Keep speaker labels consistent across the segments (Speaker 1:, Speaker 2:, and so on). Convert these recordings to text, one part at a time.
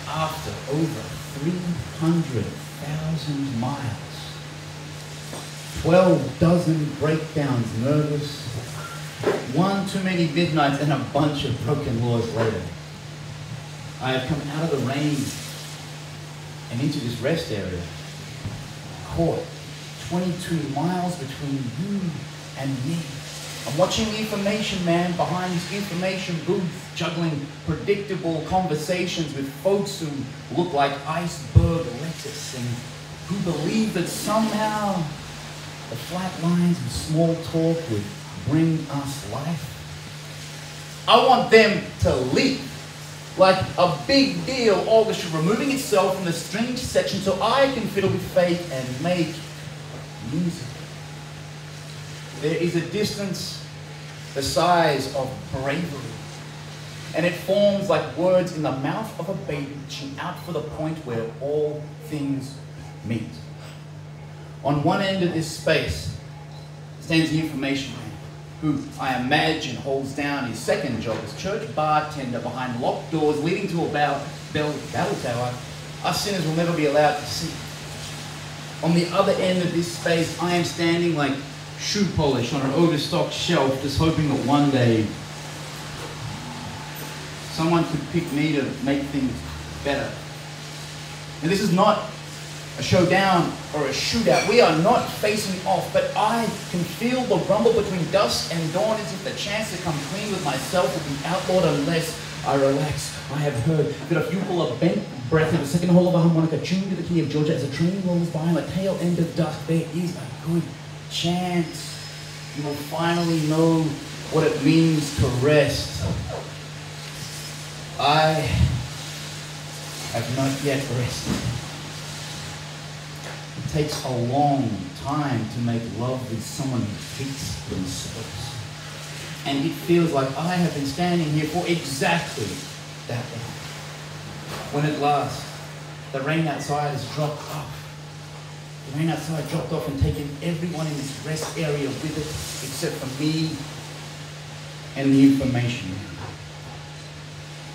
Speaker 1: after over 300,000 miles, 12 dozen breakdowns, nervous, one too many midnights, and a bunch of broken laws later, I have come out of the rain and into this rest area, caught 22 miles between you and me. I'm watching the information man behind his information booth, juggling predictable conversations with folks who look like iceberg lettuce and who believe that somehow the flat lines and small talk would bring us life. I want them to leap like a big deal orchestra removing itself from the stringed section so I can fiddle with fate and make music. There is a distance the size of bravery, and it forms like words in the mouth of a baby reaching out for the point where all things meet. On one end of this space stands the information man, who I imagine holds down his second job as church bartender behind locked doors leading to a battle tower us sinners will never be allowed to see. On the other end of this space, I am standing like shoe polish on an overstocked shelf, just hoping that one day someone could pick me to make things better. And this is not a showdown or a shootout. We are not facing off, but I can feel the rumble between dusk and dawn as if the chance to come clean with myself will be outlawed unless I relax. I have heard that if you pull a bent breath in the second hole of a harmonica tuned to the key of Georgia as a train rolls by on the tail end of dusk, there is a good chance you will finally know what it means to rest. I have not yet rested. It takes a long time to make love with someone who hates themselves. And it feels like I have been standing here for exactly that long. When at last the rain outside has dropped off. The rain outside dropped off and taken everyone in this rest area with it, except for me and the information man.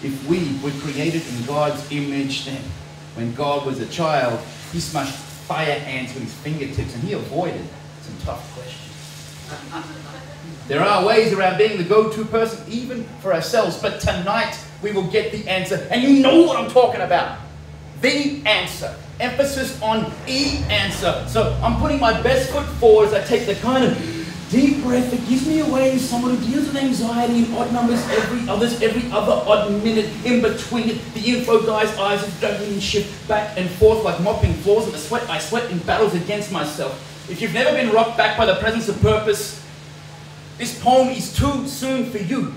Speaker 1: If we were created in God's image, then when God was a child, he smashed fire ants with his fingertips and he avoided some tough questions. There are ways around being the go-to person, even for ourselves, but tonight we will get the answer, and you know what I'm talking about. The answer. Emphasis on answer. So I'm putting my best foot forward as I take the kind of deep breath that gives me away as someone who deals with anxiety in odd numbers every other odd minute in between it. The info guy's eyes are juggling and shift back and forth like mopping floors, and I sweat in battles against myself. If you've never been rocked back by the presence of purpose, this poem is too soon for you.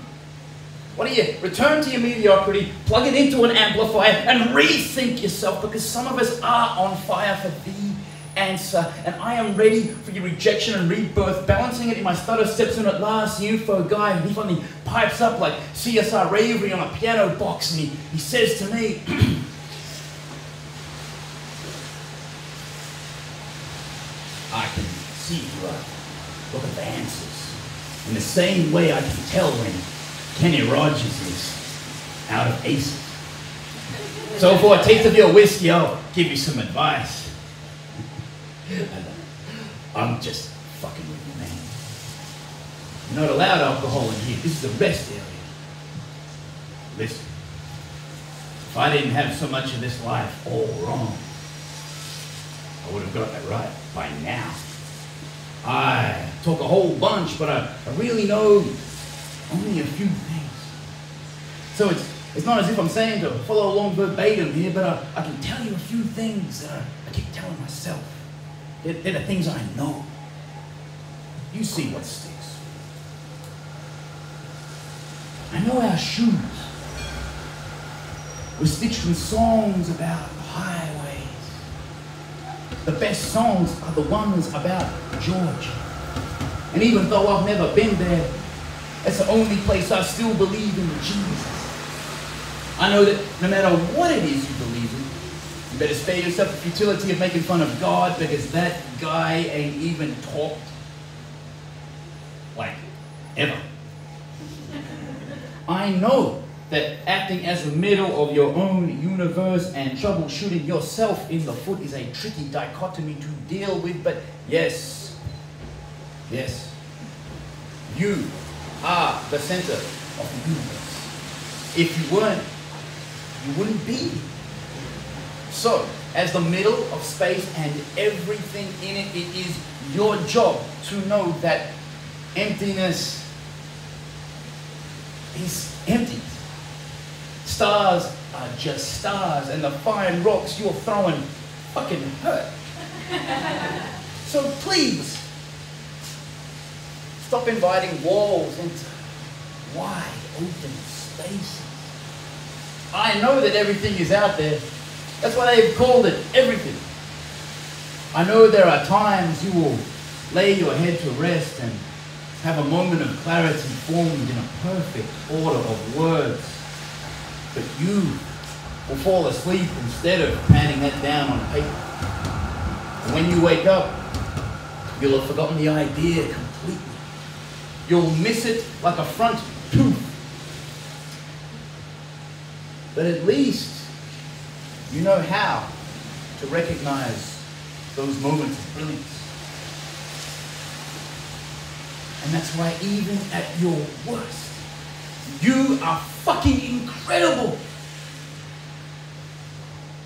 Speaker 1: What do you? Return to your mediocrity, plug it into an amplifier, and rethink yourself, because some of us are on fire for the answer, and I am ready for your rejection and rebirth, balancing it in my stutter steps, and at last the info guy, he finally pipes up like CSR Ravery on a piano box, and he says to me, I can see you look at the answers in the same way I can tell when Kenny Rogers is out of aces. So for a taste of your whiskey, I'll give you some advice. I'm just fucking with you, man. You're not allowed alcohol in here. This is a rest area. Listen, if I didn't have so much of this life all wrong, I would have got that right by now. I talk a whole bunch, but I really know only a few things. So it's not as if I'm saying to follow along verbatim here, but I can tell you a few things that I keep telling myself. They're the things I know. You see what sticks. I know our shoes were stitched from songs about highways. The best songs are the ones about Georgia. And even though I've never been there, that's the only place I still believe in Jesus. I know that no matter what it is you believe in, you better spare yourself the futility of making fun of God, because that guy ain't even talked like ever. I know that acting as the middle of your own universe and troubleshooting yourself in the foot is a tricky dichotomy to deal with, but yes, you are the center of the universe. If you weren't, you wouldn't be. So, as the middle of space and everything in it, it is your job to know that emptiness is empty. Stars are just stars, and the fine rocks you're throwing fucking hurt. So please, stop inviting walls into wide open spaces. I know that everything is out there. That's why they've called it everything. I know there are times you will lay your head to rest and have a moment of clarity formed in a perfect order of words. But you will fall asleep instead of handing that down on paper. And when you wake up, you'll have forgotten the idea completely. You'll miss it like a front tooth. But at least you know how to recognize those moments of brilliance. And that's why even at your worst, you are fucking incredible.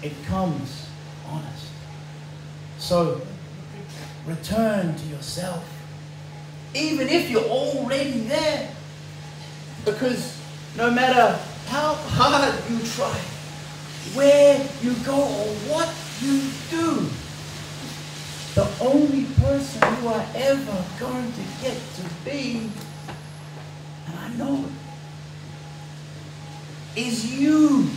Speaker 1: It comes honest. So return to yourself, even if you're already there. Because no matter how hard you try, where you go or what you do, the only person you are ever going to get to be, and I know it, is you.